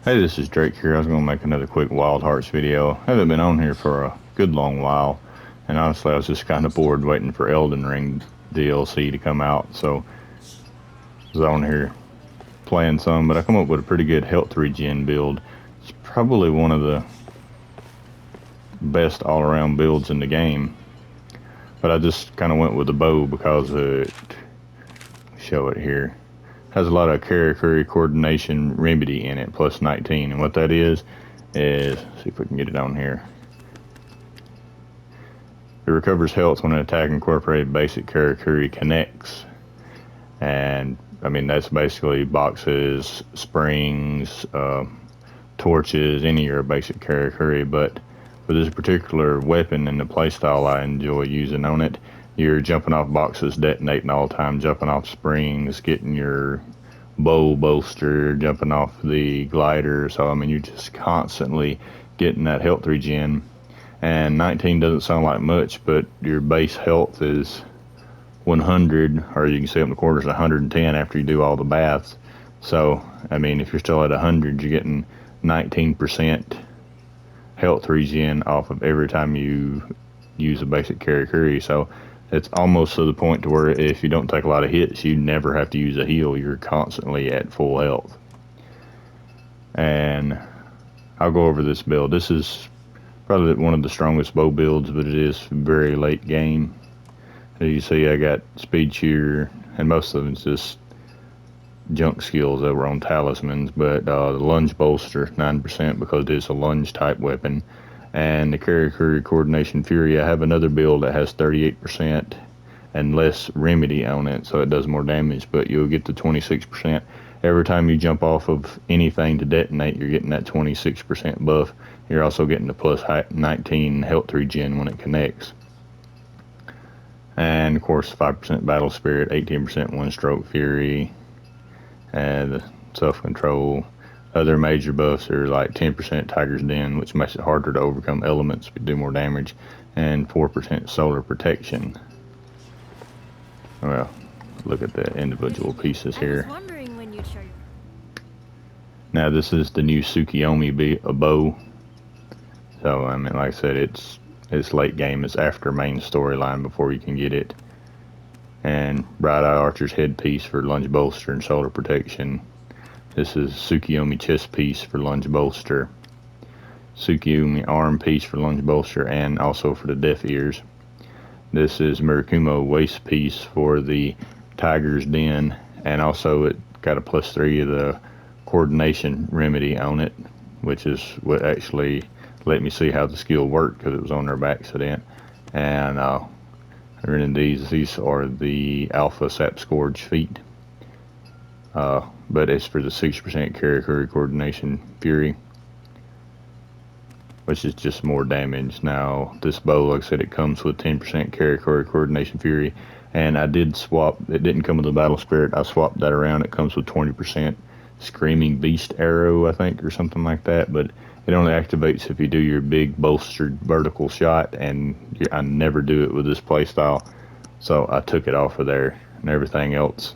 Hey, this is Drake here. I was going to make another quick Wild Hearts video. I haven't been on here for a good long while, and honestly, I was just kind of bored waiting for Elden Ring DLC to come out, so I was on here playing some, but I come up with a pretty good health regen build. It's probably one of the best all-around builds in the game, but I just kind of went with the bow because it, show it here, has a lot of Karakuri coordination remedy in it, plus 19, and what that is, see if we can get it on here. It recovers health when an attack incorporated basic Karakuri connects. And, I mean, that's basically boxes, springs, torches, any of your basic Karakuri. But for this particular weapon and the playstyle I enjoy using on it, you're jumping off boxes, detonating all the time, jumping off springs, getting your bow bolster, jumping off the glider. So, I mean, you're just constantly getting that health regen. And 19 doesn't sound like much, but your base health is 100, or you can see up in the corners 110 after you do all the baths. So, I mean, if you're still at 100, you're getting 19% health regen off of every time you use a basic Karakuri. So, it's almost to the point to where if you don't take a lot of hits, you never have to use a heal. You're constantly at full health. And I'll go over this build. This is probably one of the strongest bow builds, but it is very late game. As you see, I got speed cheer, and most of it's just junk skills over on talismans, but the lunge bolster 9% because it's a lunge type weapon. And the Karakuri coordination fury, I have another build that has 38% and less remedy on it, so it does more damage, but you'll get the 26%. Every time you jump off of anything to detonate, you're getting that 26% buff. You're also getting the plus 19 health regen when it connects. And of course, 5% battle spirit, 18% one stroke fury, and self control. Other major buffs are like 10% Tiger's Den, which makes it harder to overcome elements but do more damage, and 4% solar protection. Well, look at the individual pieces here. Now this is the new Tsukiyomi bow. So I mean, like I said, it's late game. It's after main storyline before you can get it. And Bright Eye Archer's headpiece for lunge bolster and solar protection. This is Tsukiyomi chest piece for lunge bolster. Tsukiyomi arm piece for lunge bolster and also for the deaf ears. This is Murakumo waist piece for the Tiger's Den, and also it got a +3 of the coordination remedy on it, which is what actually let me see how the skill worked because it was on there by accident. And these are the Alpha Sap Scourge feet, but it's for the 6% Karakuri coordination fury, which is just more damage. Now this bow, like I said, it comes with 10% Karakuri coordination fury, and I did swap. It didn't come with the battle spirit. I swapped that around. It comes with 20% Screaming Beast arrow, I think, or something like that, but it only activates if you do your big bolstered vertical shot, and I never do it with this playstyle, so I took it off of there. And everything else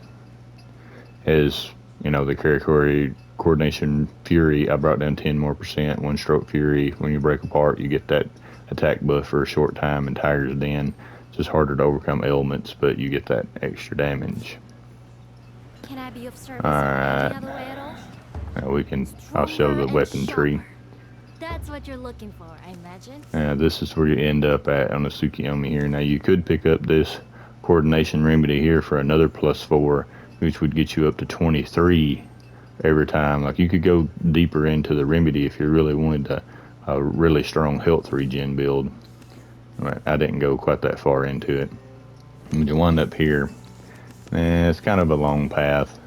is, you know, the Karakuri coordination fury. I brought down 10 more percent. One stroke fury. When you break apart, you get that attack buff for a short time. And Tiger's Den, it's just harder to overcome elements, but you get that extra damage. Can I be of service? Alright, now we can, I'll show the weapon tree. That's what you're looking for, I imagine. This is where you end up at on the Tsukiyomi here. Now you could pick up this coordination remedy here for another +4, which would get you up to 23 every time. Like, you could go deeper into the remedy if you really wanted a really strong health regen build. I didn't go quite that far into it. And you wind up here. It's kind of a long path.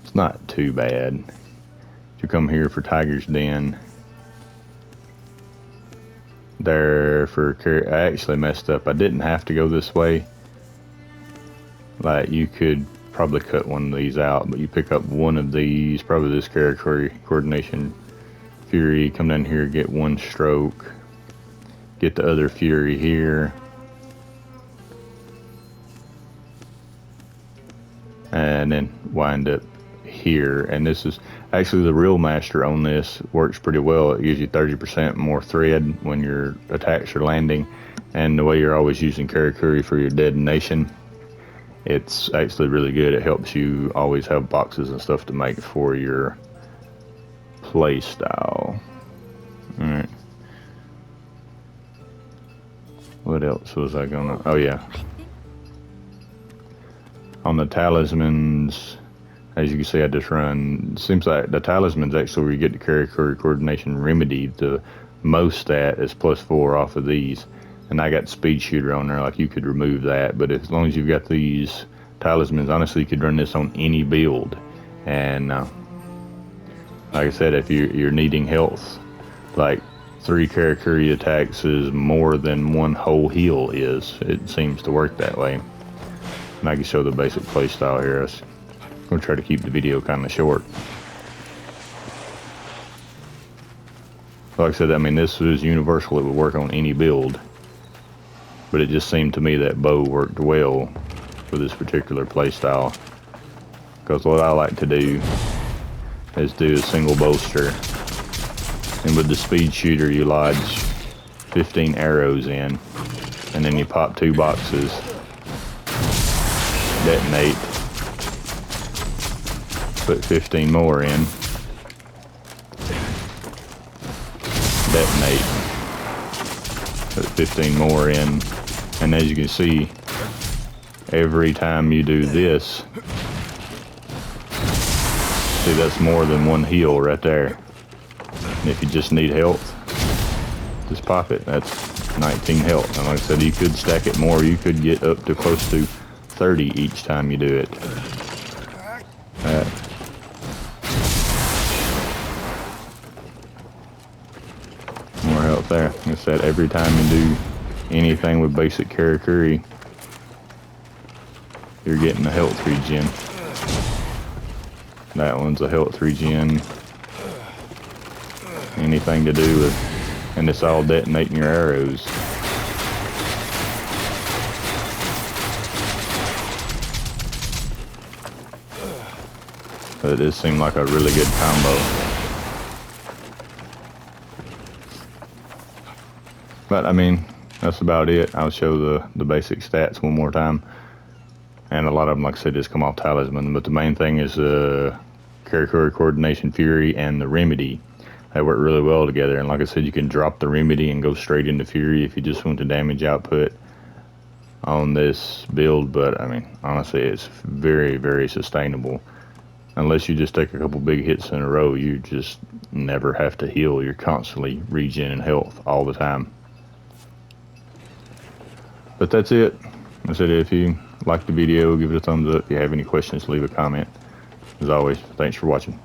It's not too bad. You come here for Tiger's Den. There for I actually messed up. I didn't have to go this way. Like, you could probably cut one of these out, but you pick up one of these, probably this Karakuri coordination fury, come down here, get one stroke, get the other fury here, and then wind up here, and this is actually the Real Master on this. Works pretty well. It gives you 30% more thread when your attacks are landing, and the way you're always using Karakuri for your detonation, it's actually really good. It helps you always have boxes and stuff to make for your play style. Alright. What else was I gonna... Oh yeah. On the talismans, as you can see, I just run... Seems like the talismans actually where you get the Karakuri Coordination Remedy. The most stat is +4 off of these. And I got Speed Shooter on there, like you could remove that. But as long as you've got these talismans, honestly, you could run this on any build. And like I said, if you're needing health, like 3 Karakuri attacks is more than 1 whole heal is. It seems to work that way. And I can show the basic playstyle here. I'm going to try to keep the video kind of short. Like I said, I mean, this is universal. It would work on any build. But it just seemed to me that bow worked well for this particular playstyle. Because what I like to do is do a single bolster. And with the Speed Shooter, you lodge 15 arrows in. And then you pop 2 boxes. Detonate. Put 15 more in. Detonate. Put 15 more in. And as you can see, every time you do this, see, that's more than 1 heal right there. And if you just need health, just pop it. That's 19 health. And like I said, you could stack it more. You could get up to close to 30 each time you do it. More health there. Like I said, every time you do anything with basic Karakuri, you're getting a health regen. That one's a health regen. Anything to do with, and it's all detonating your arrows. But it does seem like a really good combo. But I mean, that's about it. I'll show the basic stats one more time. And a lot of them, like I said, just come off talisman. But the main thing is Karakuri Coordination Fury and the Remedy. They work really well together. And like I said, you can drop the Remedy and go straight into Fury if you just want the damage output on this build. But I mean, honestly, it's very, very sustainable. Unless you just take a couple big hits in a row, you just never have to heal. You're constantly regenerating health all the time. But that's it. I said, if you like the video, give it a thumbs up. If you have any questions, leave a comment. As always, thanks for watching.